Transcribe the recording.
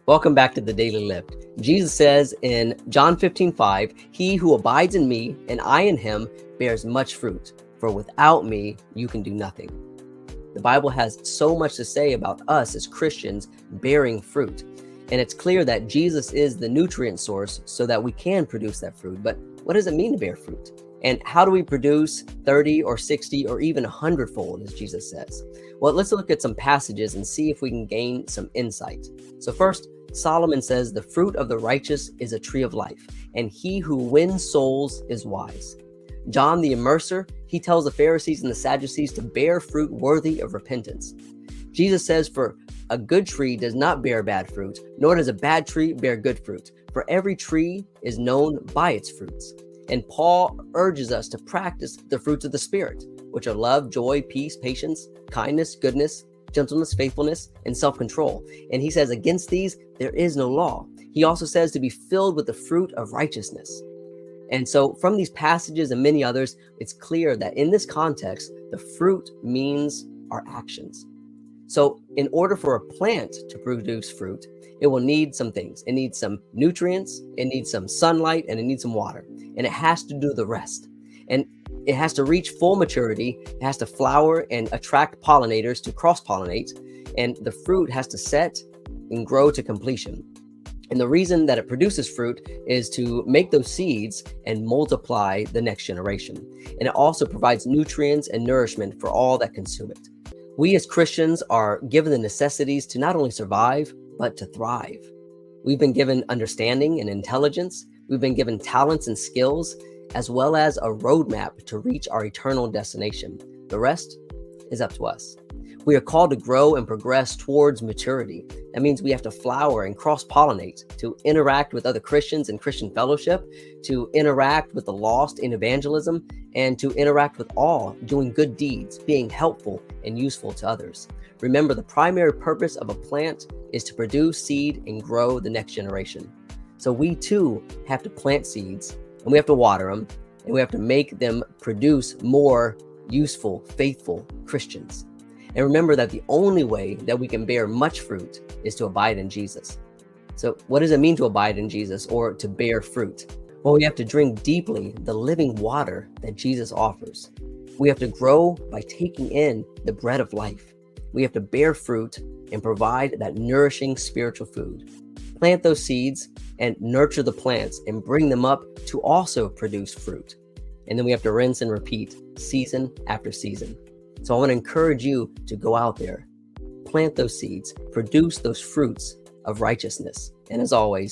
Welcome back to the Daily Lift. Jesus says in John 15:5, "He who abides in me and I in him bears much fruit, for without me you can do nothing." The Bible has so much to say about us as Christians bearing fruit. And it's clear that Jesus is the nutrient source so that we can produce that fruit. But what does it mean to bear fruit? And how do we produce 30 or 60 or even 100-fold, as Jesus says? Well, let's look at some passages and see if we can gain some insight. So first, Solomon says, "The fruit of the righteous is a tree of life, and he who wins souls is wise." John the Immerser, he tells the Pharisees and the Sadducees to bear fruit worthy of repentance. Jesus says, "For a good tree does not bear bad fruit, nor does a bad tree bear good fruit. For every tree is known by its fruits." And Paul urges us to practice the fruits of the Spirit, which are love, joy, peace, patience, kindness, goodness, gentleness, faithfulness, and self-control. And he says, against these, there is no law. He also says to be filled with the fruit of righteousness. And so from these passages and many others, it's clear that in this context, the fruit means our actions. So in order for a plant to produce fruit, it will need some things. It needs some nutrients, it needs some sunlight, and it needs some water. And it has to do the rest. And it has to reach full maturity. It has to flower and attract pollinators to cross-pollinate. And the fruit has to set and grow to completion. And the reason that it produces fruit is to make those seeds and multiply the next generation. And it also provides nutrients and nourishment for all that consume it. We as Christians are given the necessities to not only survive, but to thrive. We've been given understanding and intelligence. We've been given talents and skills, as well as a roadmap to reach our eternal destination. The rest is up to us. We are called to grow and progress towards maturity. That means we have to flower and cross-pollinate, to interact with other Christians in Christian fellowship, to interact with the lost in evangelism, and to interact with all, doing good deeds, being helpful and useful to others. Remember, the primary purpose of a plant is to produce seed and grow the next generation. So we too have to plant seeds, and we have to water them, and we have to make them produce more useful, faithful Christians. And remember that the only way that we can bear much fruit is to abide in Jesus. So what does it mean to abide in Jesus or to bear fruit? Well, we have to drink deeply the living water that Jesus offers. We have to grow by taking in the bread of life. We have to bear fruit and provide that nourishing spiritual food. Plant those seeds and nurture the plants and bring them up to also produce fruit. And then we have to rinse and repeat season after season. So I want to encourage you to go out there, plant those seeds, produce those fruits of righteousness. And as always,